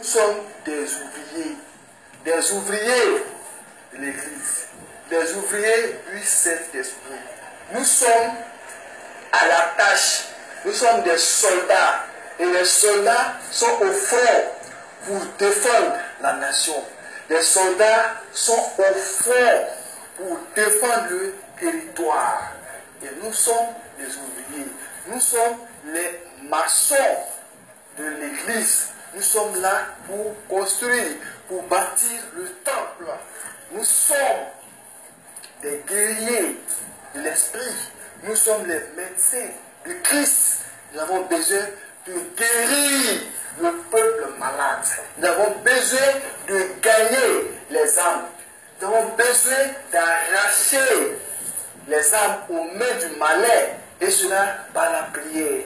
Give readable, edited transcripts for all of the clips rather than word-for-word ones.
sommes des ouvriers de l'Église, des ouvriers du Saint-Esprit. Nous sommes à la tâche, nous sommes des soldats, et les soldats sont au front pour défendre la nation. Les soldats sont au front pour défendre le territoire. Et nous sommes les ouvriers, nous sommes les maçons de l'Église. Nous sommes là pour construire, pour bâtir le temple. Nous sommes des guerriers de l'esprit. Nous sommes les médecins de Christ. Nous avons besoin de guérir le peuple malade. Nous avons besoin de gagner les âmes. Nous avons besoin d'arracher les âmes aux mains du malin. Et cela par la prière.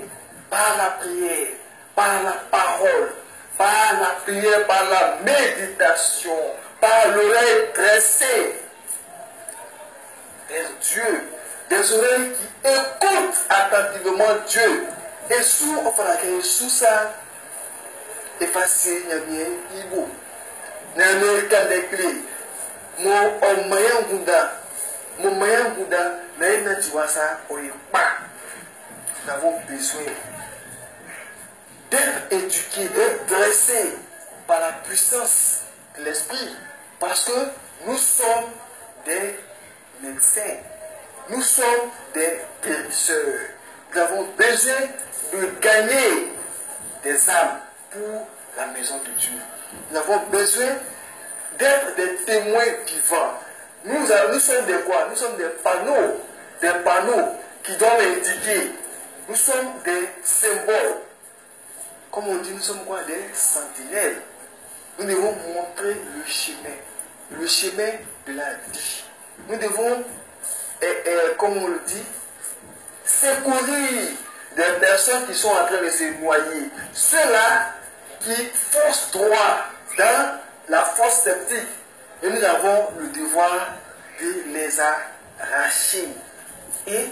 Par la prière. Par la parole. Par la prière. Par la méditation. Par l'oreille dressée vers Dieu. Des oreilles qui écoutent attentivement Dieu. Et sous, enfin, sous ça, effacé, il y a bien, Ibo. Il y a un des clés. Mon moyen Gouda, mais tu vois ça, on est pas. Nous avons besoin d'être éduqués, d'être dressés par la puissance de l'esprit. Parce que nous sommes des médecins. Nous sommes des guérisseurs. Nous avons besoin de gagner des âmes pour la maison de Dieu. Nous avons besoin d'être des témoins vivants. Nous sommes des quoi? Nous sommes des panneaux qui doivent indiquer. Nous sommes des symboles. Comme on dit, nous sommes quoi? Des sentinelles. Nous devons montrer le chemin de la vie. Nous devons, comme on le dit, secourir des personnes qui sont en train de se noyer. Ceux-là qui foncent droit dans la fosse sceptique. Et nous avons le devoir de les arracher et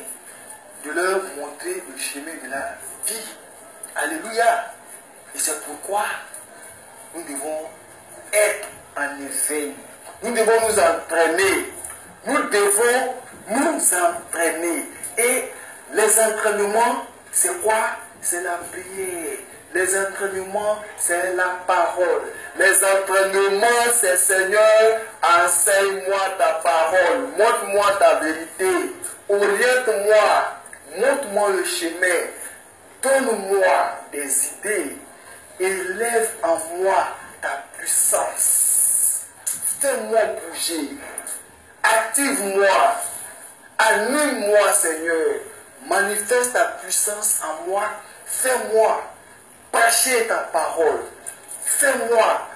de leur montrer le chemin de la vie. Alléluia. Et c'est pourquoi nous devons être en éveil. Nous devons nous entraîner. Nous devons nous entraîner. Et les entraînements, c'est quoi? C'est la prière. Les entraînements, c'est la parole. Les entraînements, c'est Seigneur, enseigne-moi ta parole. Montre-moi ta vérité. Oriente-moi. Montre-moi le chemin. Donne-moi des idées. Élève en moi ta puissance. Fais-moi bouger. Active-moi. Anime-moi, Seigneur. Manifeste ta puissance en moi. Fais-moi prêcher ta parole. Fais-moi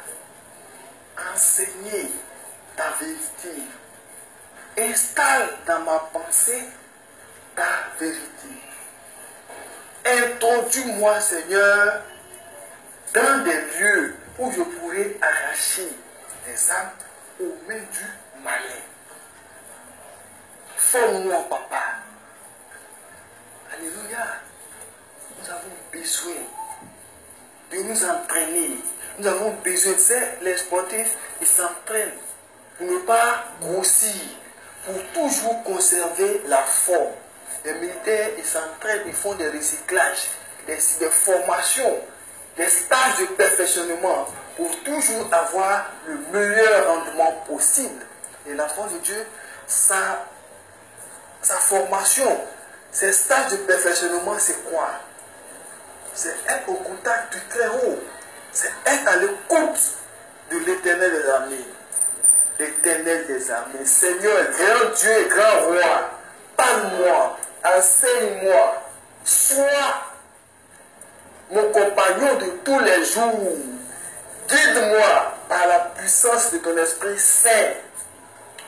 enseigner ta vérité. Installe dans ma pensée ta vérité. Introduis-moi, Seigneur, dans des lieux où je pourrais arracher des âmes aux mains du malin. Forme-moi, Papa. Alléluia. Nous avons besoin de nous entraîner. Nous avons besoin de ça. Les sportifs, ils s'entraînent pour ne pas grossir, pour toujours conserver la forme. Les militaires, ils s'entraînent, ils font des recyclages, des formations, des stages de perfectionnement pour toujours avoir le meilleur rendement possible. Et l'enfant de Dieu, sa formation, ces stages de perfectionnement, c'est quoi? C'est être au contact du très haut. C'est être à l'écoute de l'Éternel des armées. L'Éternel des armées. Seigneur, grand Dieu et grand roi, parle-moi, enseigne-moi, sois mon compagnon de tous les jours. Guide-moi par la puissance de ton Esprit Saint.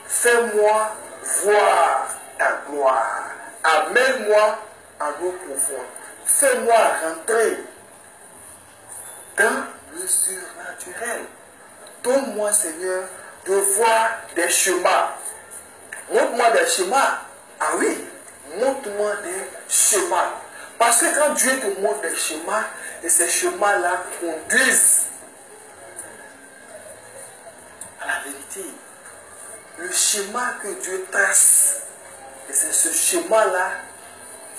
Fais-moi voir ta gloire. Amène-moi en eau profonde. Fais-moi rentrer dans le surnaturel. Donne-moi, Seigneur, de voir des chemins. Montre-moi des chemins. Ah oui, montre-moi des chemins. Parce que quand Dieu te montre des chemins, et ces chemins-là conduisent schéma que Dieu trace. Et c'est ce schéma-là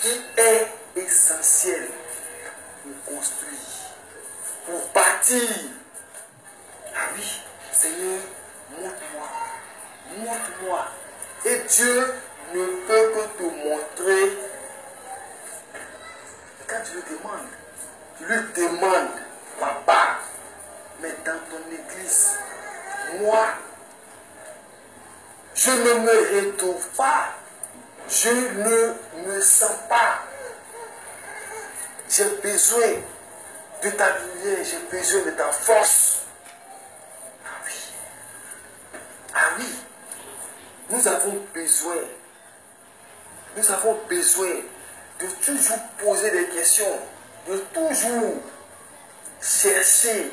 qui est essentiel pour construire, pour bâtir. Ah oui, Seigneur, montre-moi, montre-moi. Et Dieu ne peut que te montrer. Quand tu lui demandes, papa, mais dans ton église, moi, je ne me retrouve pas, je ne me sens pas. J'ai besoin de ta lumière, j'ai besoin de ta force. Ah oui, ah oui, nous avons besoin de toujours poser des questions, de toujours chercher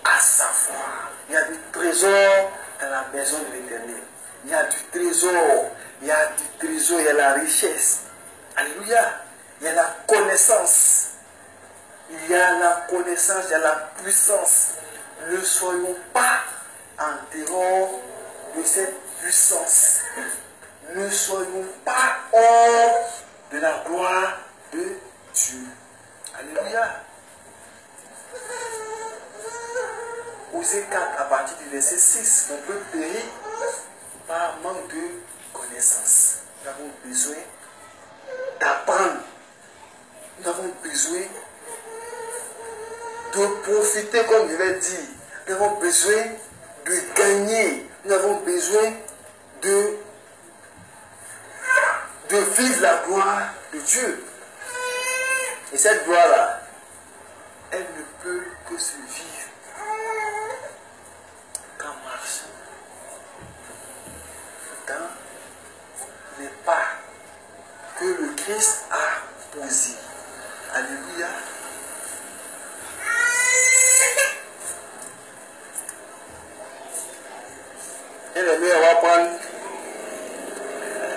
à savoir. Il y a du trésor dans la maison de l'Éternel. Il y a du trésor, il y a la richesse. Alléluia. Il y a la connaissance. Il y a la connaissance, il y a la puissance. Ne soyons pas en dehors de cette puissance. Ne soyons pas hors de la gloire de Dieu. Alléluia. Osée 4 à partir du verset 6, on peut périr par manque de connaissance. Nous avons besoin d'apprendre. Nous avons besoin de profiter, comme je l'ai dit. Nous avons besoin de gagner. Nous avons besoin de vivre la gloire de Dieu. Et cette gloire-là, elle ne peut que se vivre qu'en marchant dans les pas que le Christ a posés. Alléluia. Et les miens, on va prendre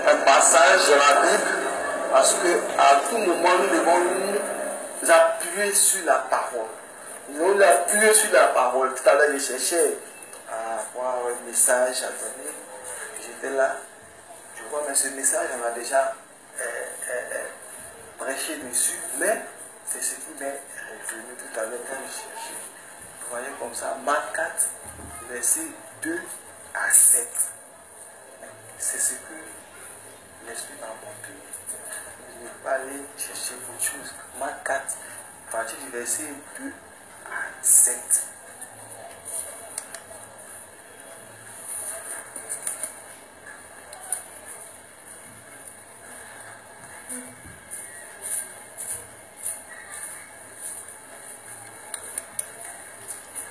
un passage de la Bible parce qu'à tout moment, nous devons nous appuyer sur la parole. Nous devons nous appuyer sur la parole. Tout à l'heure, je cherchais à avoir un message à donner. J'étais là. Je vois, mais ce message, on a déjà prêché dessus. Mais c'est ce qui m'est revenu tout à l'heure quand je cherchais. Vous voyez comme ça, Marc 4, verset 2 à 7. C'est ce que l'Esprit m'a montré. Je ne vais pas aller chercher autre chose. Marc 4, à partir du verset 2 à 7.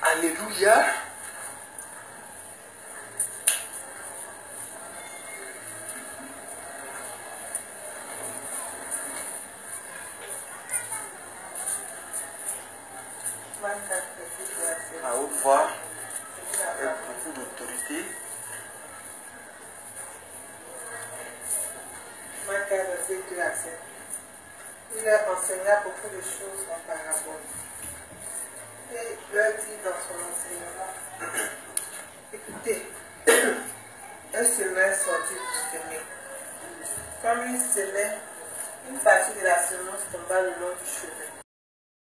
Alléluia. À haute voix, avec beaucoup d'autorité. Marc 4, verset 2 à 7. Il leur enseigna beaucoup de choses en parabole.